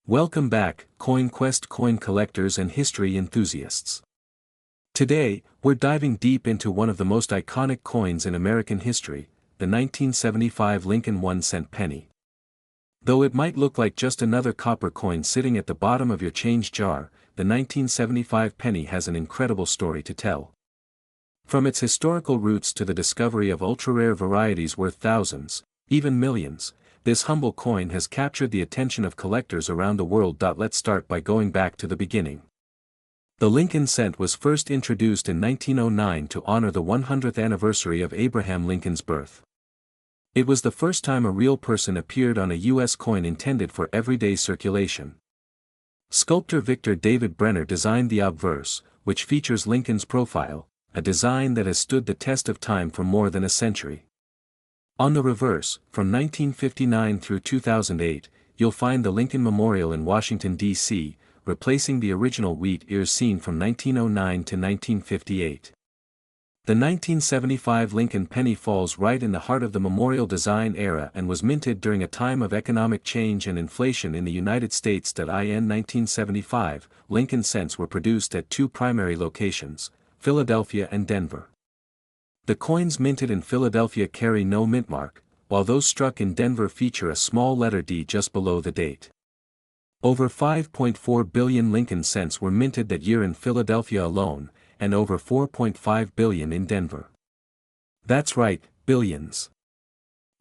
Welcome back, Coin Quest coin collectors and history enthusiasts. Today, we're diving deep into one of the most iconic coins in American history, the 1975 Lincoln 1-cent penny. Though it might look like just another copper coin sitting at the bottom of your change jar, the 1975 penny has an incredible story to tell. From its historical roots to the discovery of ultra-rare varieties worth thousands, even millions, this humble coin has captured the attention of collectors around the world. Let's start by going back to the beginning. The Lincoln cent was first introduced in 1909 to honor the 100th anniversary of Abraham Lincoln's birth. It was the first time a real person appeared on a U.S. coin intended for everyday circulation. Sculptor Victor David Brenner designed the obverse, which features Lincoln's profile, a design that has stood the test of time for more than a century. On the reverse, from 1959 through 2008, you'll find the Lincoln Memorial in Washington, D.C., replacing the original wheat ears seen from 1909 to 1958. The 1975 Lincoln penny falls right in the heart of the memorial design era and was minted during a time of economic change and inflation in the United States. In 1975, Lincoln cents were produced at two primary locations, Philadelphia and Denver. The coins minted in Philadelphia carry no mint mark, while those struck in Denver feature a small letter D just below the date. Over 5.4 billion Lincoln cents were minted that year in Philadelphia alone, and over 4.5 billion in Denver. That's right, billions.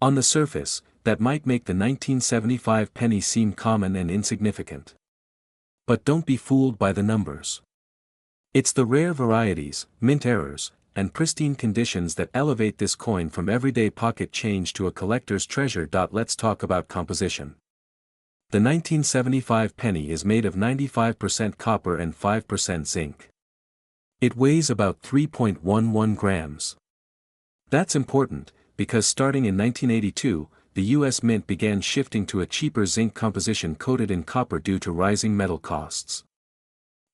On the surface, that might make the 1975 penny seem common and insignificant. But don't be fooled by the numbers. It's the rare varieties, mint errors, and pristine conditions that elevate this coin from everyday pocket change to a collector's treasure. Let's talk about composition. The 1975 penny is made of 95% copper and 5% zinc. It weighs about 3.11 grams. That's important, because starting in 1982, the U.S. Mint began shifting to a cheaper zinc composition coated in copper due to rising metal costs.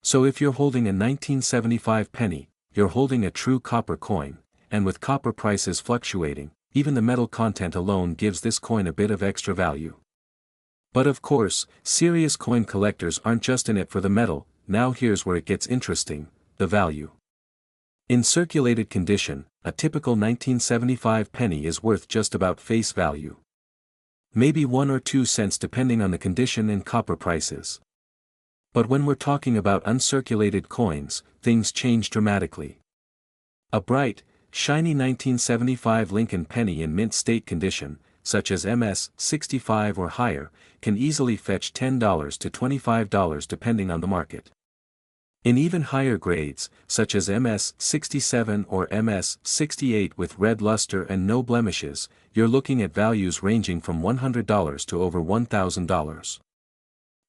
So if you're holding a 1975 penny, you're holding a true copper coin, and with copper prices fluctuating, even the metal content alone gives this coin a bit of extra value. But of course, serious coin collectors aren't just in it for the metal. Now here's where it gets interesting, the value. In circulated condition, a typical 1975 penny is worth just about face value. Maybe 1 or 2 cents depending on the condition and copper prices. But when we're talking about uncirculated coins, things change dramatically. A bright, shiny 1975 Lincoln penny in mint state condition, such as MS 65 or higher, can easily fetch $10 to $25 depending on the market. In even higher grades, such as MS 67 or MS 68 with red luster and no blemishes, you're looking at values ranging from $100 to over $1,000.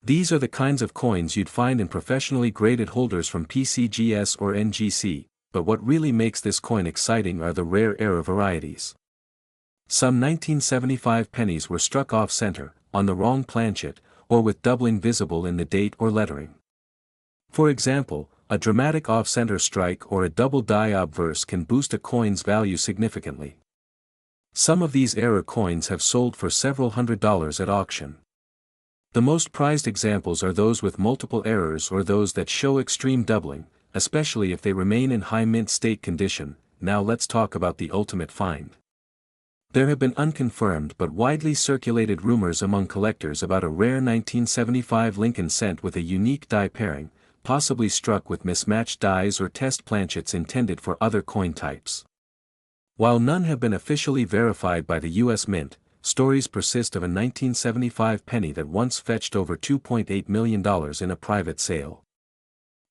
These are the kinds of coins you'd find in professionally graded holders from PCGS or NGC, but what really makes this coin exciting are the rare era varieties. Some 1975 pennies were struck off-center, on the wrong planchet, or with doubling visible in the date or lettering. For example, a dramatic off-center strike or a double die obverse can boost a coin's value significantly. Some of these error coins have sold for several $100s at auction. The most prized examples are those with multiple errors or those that show extreme doubling, especially if they remain in high mint state condition. Now let's talk about the ultimate find. There have been unconfirmed but widely circulated rumors among collectors about a rare 1975 Lincoln cent with a unique die pairing, possibly struck with mismatched dies or test planchets intended for other coin types. While none have been officially verified by the U.S. Mint, stories persist of a 1975 penny that once fetched over $2.8 million in a private sale.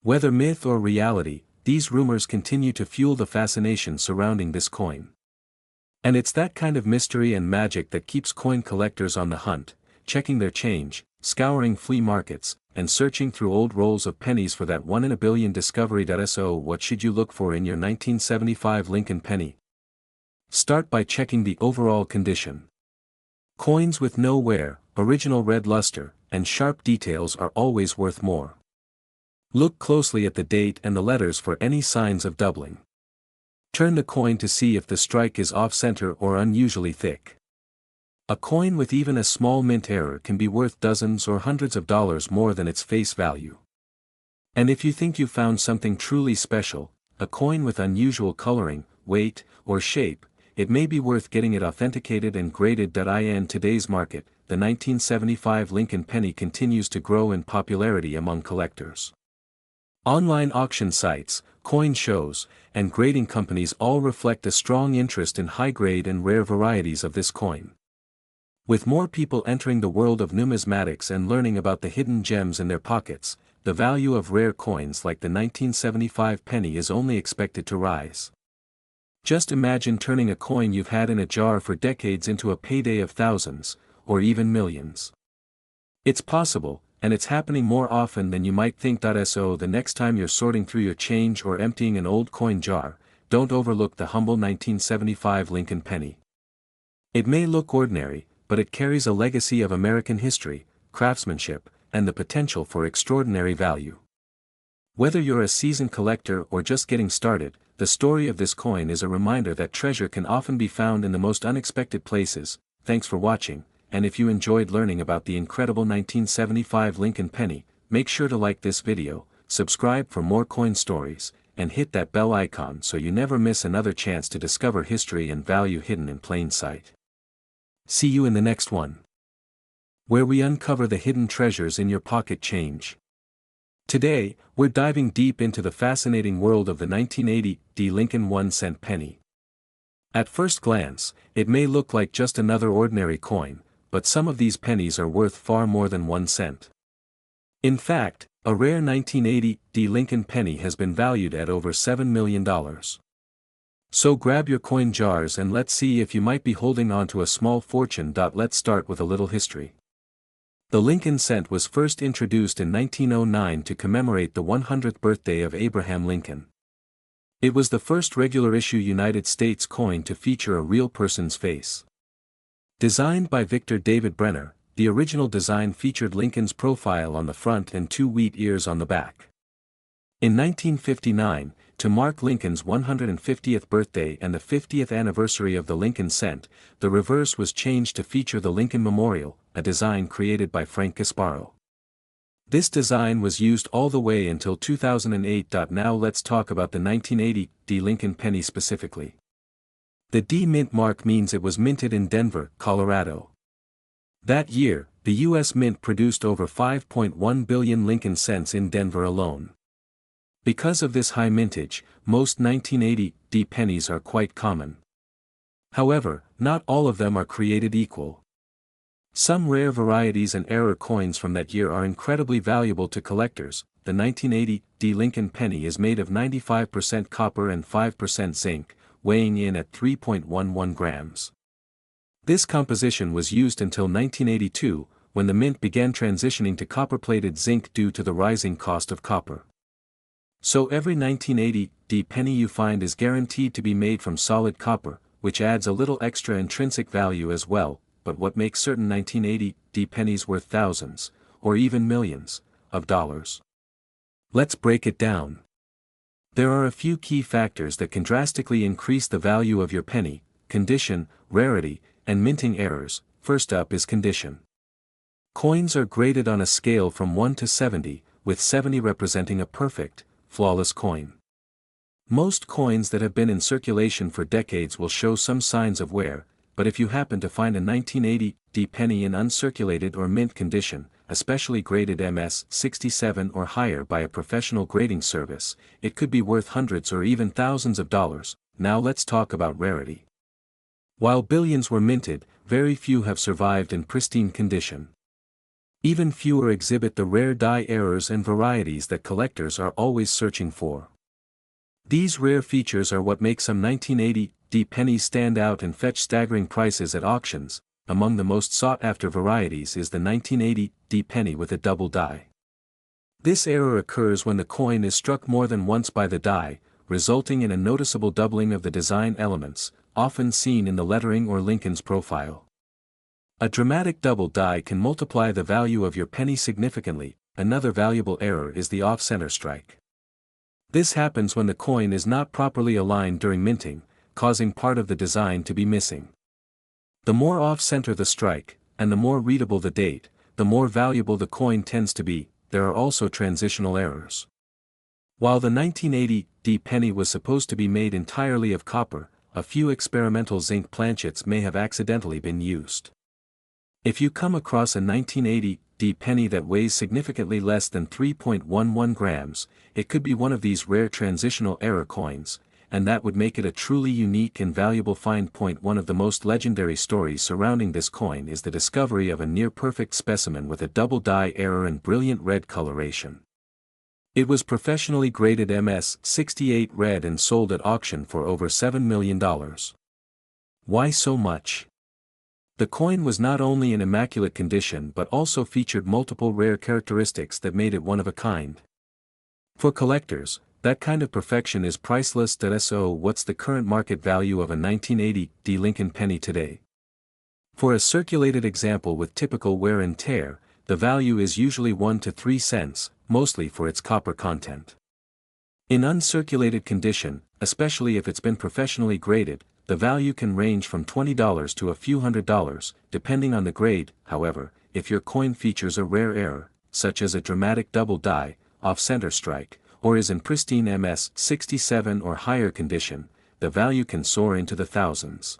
Whether myth or reality, these rumors continue to fuel the fascination surrounding this coin. And it's that kind of mystery and magic that keeps coin collectors on the hunt, checking their change, scouring flea markets, and searching through old rolls of pennies for that one in a billion discovery. So what should you look for in your 1975 Lincoln penny? Start by checking the overall condition. Coins with no wear, original red luster, and sharp details are always worth more. Look closely at the date and the letters for any signs of doubling. Turn the coin to see if the strike is off-center or unusually thick. A coin with even a small mint error can be worth dozens or hundreds of dollars more than its face value. And if you think you found something truly special, a coin with unusual coloring, weight, or shape, it may be worth getting it authenticated and graded. In today's market, the 1975 Lincoln penny continues to grow in popularity among collectors. Online auction sites, coin shows, and grading companies all reflect a strong interest in high-grade and rare varieties of this coin. With more people entering the world of numismatics and learning about the hidden gems in their pockets, the value of rare coins like the 1975 penny is only expected to rise. Just imagine turning a coin you've had in a jar for decades into a payday of thousands, or even millions. It's possible, and it's happening more often than you might think. So the next time you're sorting through your change or emptying an old coin jar, don't overlook the humble 1975 Lincoln penny. It may look ordinary, but it carries a legacy of American history, craftsmanship, and the potential for extraordinary value. Whether you're a seasoned collector or just getting started, the story of this coin is a reminder that treasure can often be found in the most unexpected places. Thanks for watching, and if you enjoyed learning about the incredible 1975 Lincoln penny, make sure to like this video, subscribe for more coin stories, and hit that bell icon so you never miss another chance to discover history and value hidden in plain sight. See you in the next one, where we uncover the hidden treasures in your pocket change. Today, we're diving deep into the fascinating world of the 1980 Lincoln 1-cent penny. At first glance, it may look like just another ordinary coin, but some of these pennies are worth far more than 1 cent. In fact, a rare 1980 Lincoln penny has been valued at over $7 million. So grab your coin jars and let's see if you might be holding on to a small fortune. Let's start with a little history. The Lincoln cent was first introduced in 1909 to commemorate the 100th birthday of Abraham Lincoln. It was the first regular-issue United States coin to feature a real person's face. Designed by Victor David Brenner, the original design featured Lincoln's profile on the front and 2 wheat ears on the back. In 1959, to mark Lincoln's 150th birthday and the 50th anniversary of the Lincoln cent, the reverse was changed to feature the Lincoln Memorial, a design created by Frank Gasparo. This design was used all the way until 2008. Now let's talk about the 1980 Lincoln penny specifically. The D Mint mark means it was minted in Denver, Colorado. That year, the U.S. Mint produced over 5.1 billion Lincoln cents in Denver alone. Because of this high mintage, most 1980 pennies are quite common. However, not all of them are created equal. Some rare varieties and error coins from that year are incredibly valuable to collectors. The 1980 Lincoln penny is made of 95% copper and 5% zinc, weighing in at 3.11 grams. This composition was used until 1982, when the mint began transitioning to copper-plated zinc due to the rising cost of copper. So every 1980 penny you find is guaranteed to be made from solid copper, which adds a little extra intrinsic value as well. But what makes certain 1980 pennies worth thousands, or even millions, of dollars? Let's break it down. There are a few key factors that can drastically increase the value of your penny: condition, rarity, and minting errors. First up is condition. Coins are graded on a scale from 1 to 70, with 70 representing a perfect, flawless coin. Most coins that have been in circulation for decades will show some signs of wear, but if you happen to find a 1980 penny in uncirculated or mint condition, especially graded MS 67 or higher by a professional grading service, it could be worth hundreds or even thousands of dollars. Now let's talk about rarity. While billions were minted, very few have survived in pristine condition. Even fewer exhibit the rare die errors and varieties that collectors are always searching for. These rare features are what make some 1980 pennies stand out and fetch staggering prices at auctions. Among the most sought-after varieties is the 1980 penny with a double die. This error occurs when the coin is struck more than once by the die, resulting in a noticeable doubling of the design elements, often seen in the lettering or Lincoln's profile. A dramatic double die can multiply the value of your penny significantly. Another valuable error is the off-center strike. This happens when the coin is not properly aligned during minting, causing part of the design to be missing. The more off-center the strike, and the more readable the date, the more valuable the coin tends to be. There are also transitional errors. While the 1980 D penny was supposed to be made entirely of copper, a few experimental zinc planchets may have accidentally been used. If you come across a 1980 D penny that weighs significantly less than 3.11 grams, it could be one of these rare transitional error coins, and that would make it a truly unique and valuable find. One of the most legendary stories surrounding this coin is the discovery of a near-perfect specimen with a double die error and brilliant red coloration. It was professionally graded MS-68 red and sold at auction for over $7 million. Why so much? The coin was not only in immaculate condition but also featured multiple rare characteristics that made it one of a kind. For collectors, that kind of perfection is priceless. So what's the current market value of a 1980 D Lincoln penny today? For a circulated example with typical wear and tear, the value is usually 1 to 3 cents, mostly for its copper content. In uncirculated condition, especially if it's been professionally graded, the value can range from $20 to a few $100s, depending on the grade. However, if your coin features a rare error, such as a dramatic double die, off-center strike, or is in pristine MS-67 or higher condition, the value can soar into the thousands.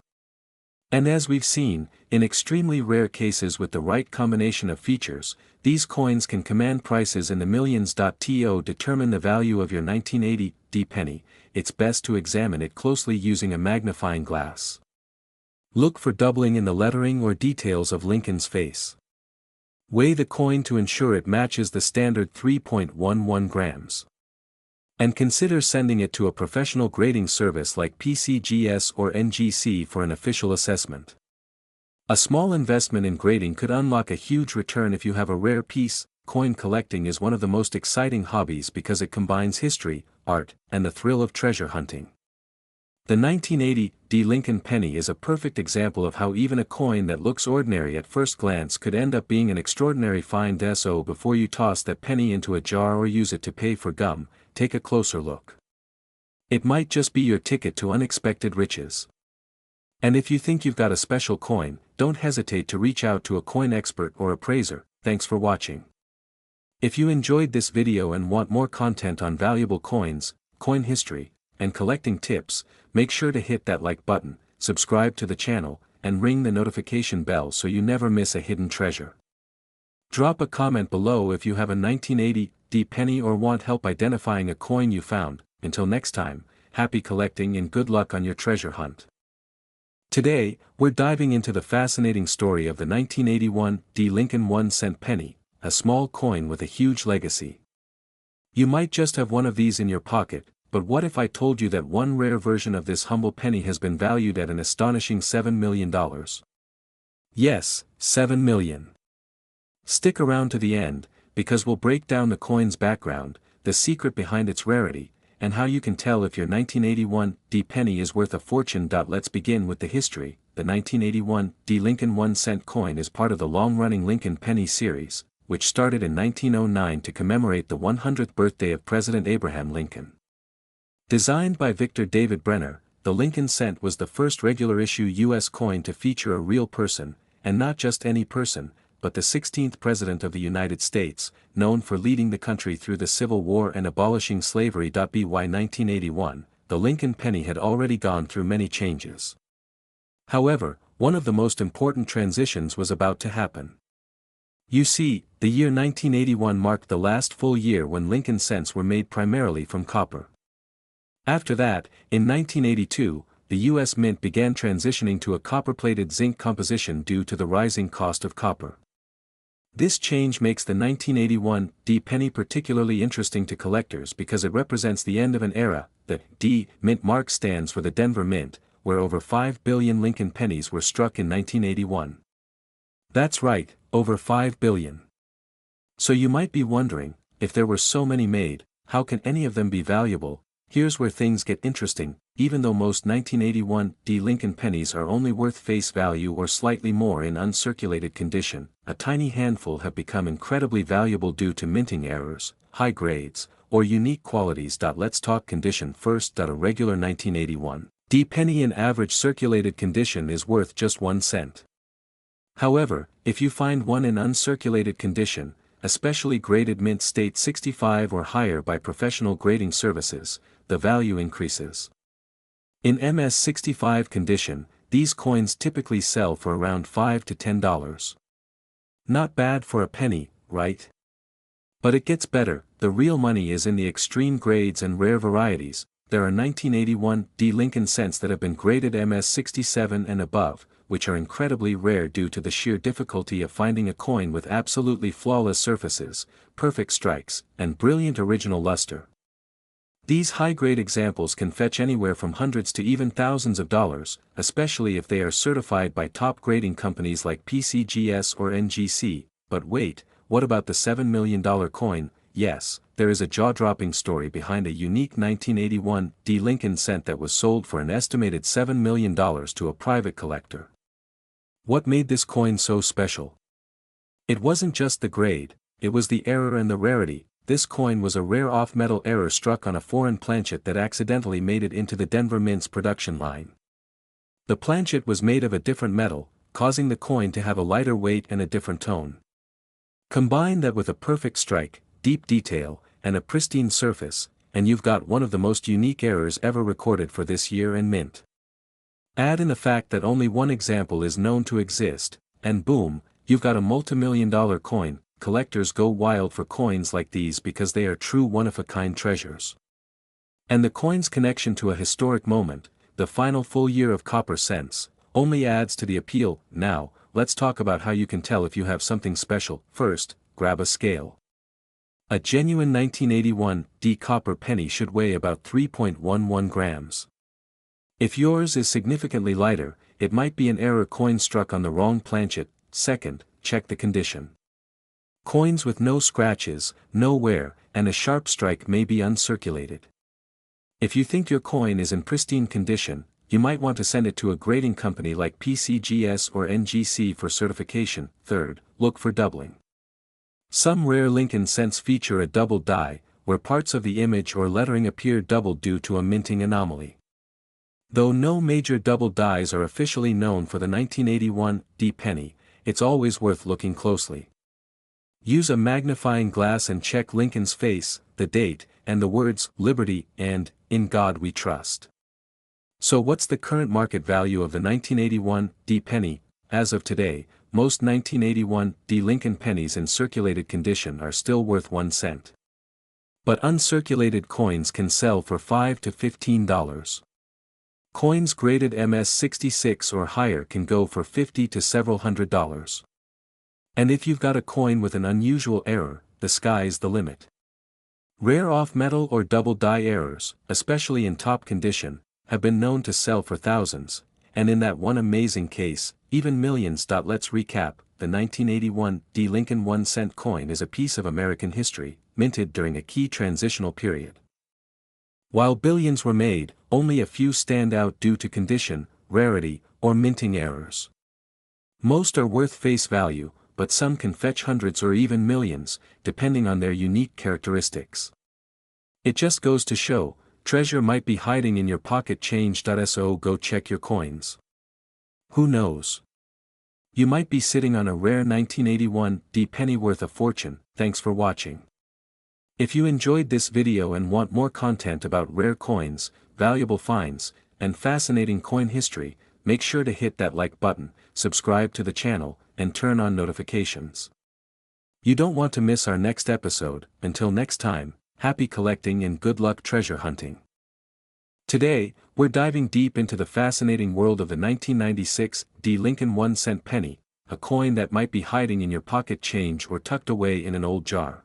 And as we've seen, in extremely rare cases with the right combination of features, these coins can command prices in the millions. To determine the value of your 1980 D penny, it's best to examine it closely using a magnifying glass. Look for doubling in the lettering or details of Lincoln's face. Weigh the coin to ensure it matches the standard 3.11 grams. And consider sending it to a professional grading service like PCGS or NGC for an official assessment. A small investment in grading could unlock a huge return if you have a rare piece. Coin collecting is one of the most exciting hobbies because it combines history, art, and the thrill of treasure hunting. The 1980 D Lincoln penny is a perfect example of how even a coin that looks ordinary at first glance could end up being an extraordinary find. So before you toss that penny into a jar or use it to pay for gum, take a closer look. It might just be your ticket to unexpected riches. And if you think you've got a special coin, don't hesitate to reach out to a coin expert or appraiser. Thanks for watching. If you enjoyed this video and want more content on valuable coins, coin history, and collecting tips, make sure to hit that like button, subscribe to the channel, and ring the notification bell so you never miss a hidden treasure. Drop a comment below if you have a 1980 D penny or want help identifying a coin you found. Until next time, happy collecting and good luck on your treasure hunt. Today, we're diving into the fascinating story of the 1981 D Lincoln 1-cent penny, a small coin with a huge legacy. You might just have one of these in your pocket, but what if I told you that one rare version of this humble penny has been valued at an astonishing $7 million? Yes, $7 million. Stick around to the end, because we'll break down the coin's background, the secret behind its rarity, and how you can tell if your 1981 D penny is worth a fortune. Let's begin with the history. The 1981 D Lincoln 1-cent coin is part of the long-running Lincoln penny series, which started in 1909 to commemorate the 100th birthday of President Abraham Lincoln. Designed by Victor David Brenner, the Lincoln cent was the first regular-issue U.S. coin to feature a real person, and not just any person, but the 16th President of the United States, known for leading the country through the Civil War and abolishing slavery. By 1981, the Lincoln penny had already gone through many changes. However, one of the most important transitions was about to happen. You see, the year 1981 marked the last full year when Lincoln cents were made primarily from copper. After that, in 1982, the U.S. Mint began transitioning to a copper-plated zinc composition due to the rising cost of copper. This change makes the 1981 D penny particularly interesting to collectors because it represents the end of an era. The D Mint mark stands for the Denver Mint, where over 5 billion Lincoln pennies were struck in 1981. That's right, over 5 billion. So you might be wondering, if there were so many made, how can any of them be valuable? Here's where things get interesting. Even though most 1981 D Lincoln pennies are only worth face value or slightly more in uncirculated condition, a tiny handful have become incredibly valuable due to minting errors, high grades, or unique qualities. Let's talk condition first. A regular 1981 D penny in average circulated condition is worth just 1 cent. However, if you find one in uncirculated condition, especially graded mint state 65 or higher by professional grading services, the value increases. In MS 65 condition, these coins typically sell for around $5 to $10. Not bad for a penny, right? But it gets better. The real money is in the extreme grades and rare varieties. There are 1981 D Lincoln cents that have been graded MS 67 and above, which are incredibly rare due to the sheer difficulty of finding a coin with absolutely flawless surfaces, perfect strikes, and brilliant original luster. These high-grade examples can fetch anywhere from hundreds to even thousands of dollars, especially if they are certified by top grading companies like PCGS or NGC. But wait, what about the $7 million coin? Yes, there is a jaw-dropping story behind a unique 1981 D Lincoln cent that was sold for an estimated $7 million to a private collector. What made this coin so special? It wasn't just the grade, it was the error and the rarity. This coin was a rare off-metal error struck on a foreign planchet that accidentally made it into the Denver Mint's production line. The planchet was made of a different metal, causing the coin to have a lighter weight and a different tone. Combine that with a perfect strike, deep detail, and a pristine surface, and you've got one of the most unique errors ever recorded for this year and mint. Add in the fact that only one example is known to exist, and boom, you've got a multi-million-dollar coin. Collectors go wild for coins like these because they are true one-of-a-kind treasures. And the coin's connection to a historic moment, the final full year of copper cents, only adds to the appeal. Now, let's talk about how you can tell if you have something special. First, grab a scale. A genuine 1981 D copper penny should weigh about 3.11 grams. If yours is significantly lighter, it might be an error coin struck on the wrong planchet. Second, check the condition. Coins with no scratches, no wear, and a sharp strike may be uncirculated. If you think your coin is in pristine condition, you might want to send it to a grading company like PCGS or NGC for certification. Third, look for doubling. Some rare Lincoln cents feature a double die, where parts of the image or lettering appear doubled due to a minting anomaly. Though no major double dies are officially known for the 1981 D penny, it's always worth looking closely. Use a magnifying glass and check Lincoln's face, the date, and the words "Liberty" and "In God We Trust." So what's the current market value of the 1981 D penny? As of today, most 1981 D Lincoln pennies in circulated condition are still worth 1 cent. But uncirculated coins can sell for $5 to $15. Coins graded MS 66 or higher can go for $50 to several $100s. And if you've got a coin with an unusual error, the sky's the limit. Rare off-metal or double die errors, especially in top condition, have been known to sell for thousands, and in that one amazing case, even millions. Let's recap. The 1981 D Lincoln 1 cent coin is a piece of American history, minted during a key transitional period. While billions were made, only a few stand out due to condition, rarity, or minting errors. Most are worth face value, but some can fetch hundreds or even millions, depending on their unique characteristics. It just goes to show, treasure might be hiding in your pocket change. So go check your coins. Who knows? You might be sitting on a rare 1981 D penny worth a fortune. Thanks for watching. If you enjoyed this video and want more content about rare coins, valuable finds, and fascinating coin history, make sure to hit that like button, subscribe to the channel, and turn on notifications. You don't want to miss our next episode. Until next time, happy collecting and good luck treasure hunting. Today, we're diving deep into the fascinating world of the 1996 D Lincoln 1 cent penny, a coin that might be hiding in your pocket change or tucked away in an old jar.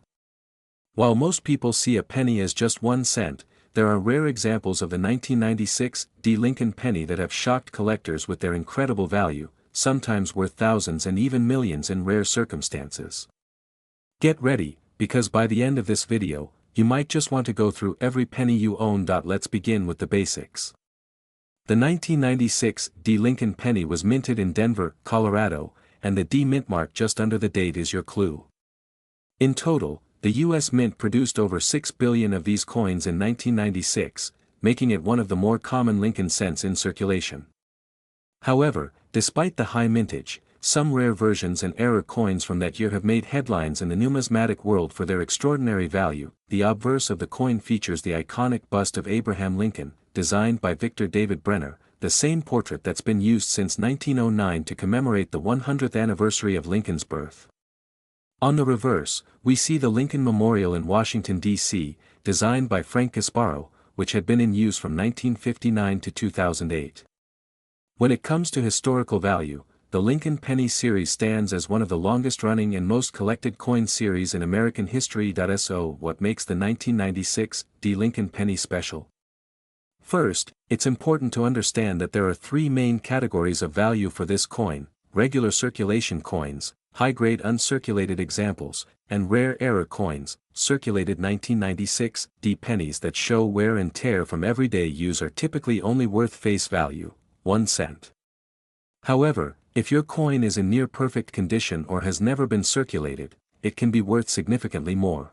While most people see a penny as just 1 cent, there are rare examples of the 1996 D Lincoln penny that have shocked collectors with their incredible value, sometimes worth thousands and even millions in rare circumstances. Get ready, because by the end of this video, you might just want to go through every penny you own. Let's begin with the basics. The 1996 D Lincoln penny was minted in Denver, Colorado, and the D mint mark just under the date is your clue. In total, the U.S. Mint produced over 6 billion of these coins in 1996, making it one of the more common Lincoln cents in circulation. However, despite the high mintage, some rare versions and error coins from that year have made headlines in the numismatic world for their extraordinary value. The obverse of the coin features the iconic bust of Abraham Lincoln, designed by Victor David Brenner, the same portrait that's been used since 1909 to commemorate the 100th anniversary of Lincoln's birth. On the reverse, we see the Lincoln Memorial in Washington, D.C., designed by Frank Gasparo, which had been in use from 1959 to 2008. When it comes to historical value, the Lincoln Penny series stands as one of the longest-running and most collected coin series in American history. So, what makes the 1996 Lincoln Penny special? First, it's important to understand that there are three main categories of value for this coin: regular circulation coins, high-grade uncirculated examples, and rare error coins, circulated 1996 pennies that show wear and tear from everyday use are typically only worth face value, 1 cent. However, if your coin is in near-perfect condition or has never been circulated, it can be worth significantly more.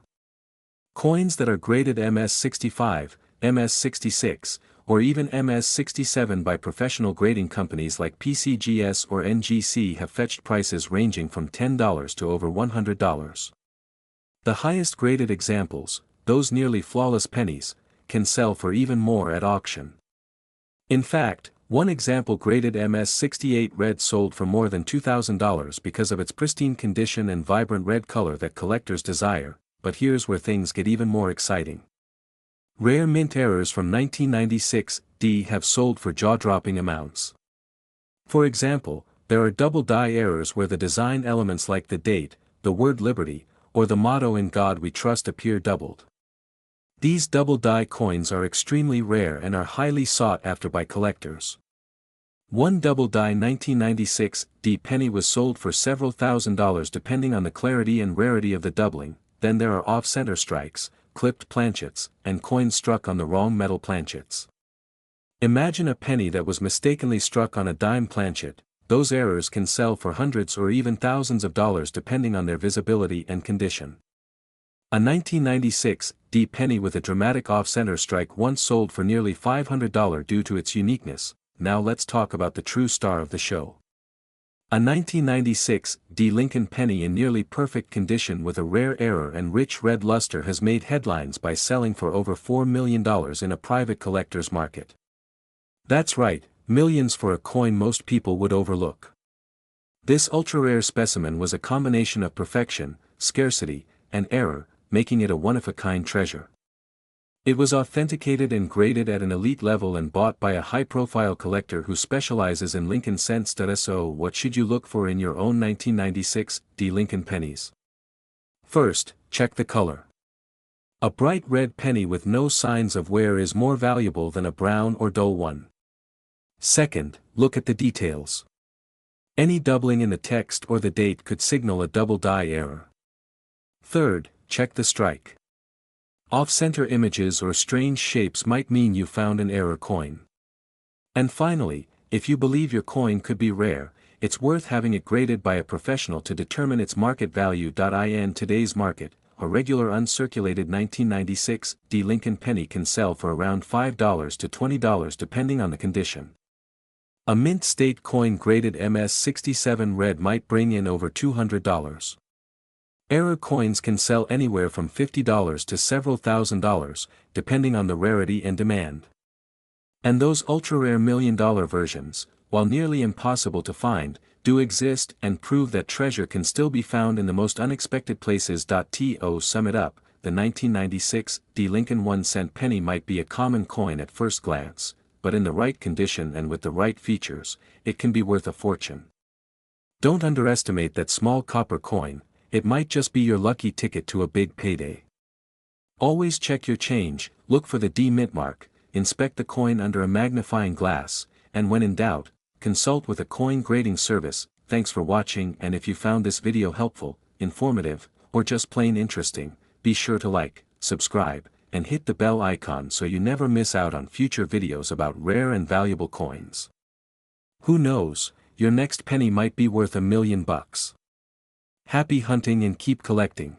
Coins that are graded MS-65, MS-66, or even MS-67 by professional grading companies like PCGS or NGC have fetched prices ranging from $10 to over $100. The highest graded examples, those nearly flawless pennies, can sell for even more at auction. In fact, one example graded MS-68 red sold for more than $2,000 because of its pristine condition and vibrant red color that collectors desire. But here's where things get even more exciting. Rare mint errors from 1996 have sold for jaw-dropping amounts. For example, there are double die errors where the design elements like the date, the word liberty, or the motto "In God We Trust" appear doubled. These double die coins are extremely rare and are highly sought after by collectors. One double die 1996 penny was sold for several $1,000s depending on the clarity and rarity of the doubling. Then there are off-center strikes, clipped planchets, and coins struck on the wrong metal planchets. Imagine a penny that was mistakenly struck on a dime planchet. Those errors can sell for hundreds or even thousands of dollars depending on their visibility and condition. A 1996 penny with a dramatic off-center strike once sold for nearly $500 due to its uniqueness. Now let's talk about the true star of the show. A 1996 Lincoln penny in nearly perfect condition with a rare error and rich red luster has made headlines by selling for over $4 million in a private collector's market. That's right, millions for a coin most people would overlook. This ultra-rare specimen was a combination of perfection, scarcity, and error, making it a one-of-a-kind treasure. It was authenticated and graded at an elite level and bought by a high-profile collector who specializes in Lincoln cents. So, what should you look for in your own 1996 Lincoln pennies? First, check the color. A bright red penny with no signs of wear is more valuable than a brown or dull one. Second, look at the details. Any doubling in the text or the date could signal a double die error. Third, check the strike. Off-center images or strange shapes might mean you found an error coin. And finally, if you believe your coin could be rare, it's worth having it graded by a professional to determine its market value. In today's market, a regular uncirculated 1996 Lincoln penny can sell for around $5 to $20 depending on the condition. A mint state coin graded MS-67 red might bring in over $200. Error coins can sell anywhere from $50 to several $1,000s, depending on the rarity and demand. And those ultra-rare million-dollar versions, while nearly impossible to find, do exist and prove that treasure can still be found in the most unexpected places. To sum it up, the 1996 Lincoln 1-cent penny might be a common coin at first glance, but in the right condition and with the right features, it can be worth a fortune. Don't underestimate that small copper coin. It might just be your lucky ticket to a big payday. Always check your change, look for the D mint mark, inspect the coin under a magnifying glass, and when in doubt, consult with a coin grading service. Thanks for watching, and if you found this video helpful, informative, or just plain interesting, be sure to like, subscribe, and hit the bell icon so you never miss out on future videos about rare and valuable coins. Who knows, your next penny might be worth $1 million. Happy hunting and keep collecting.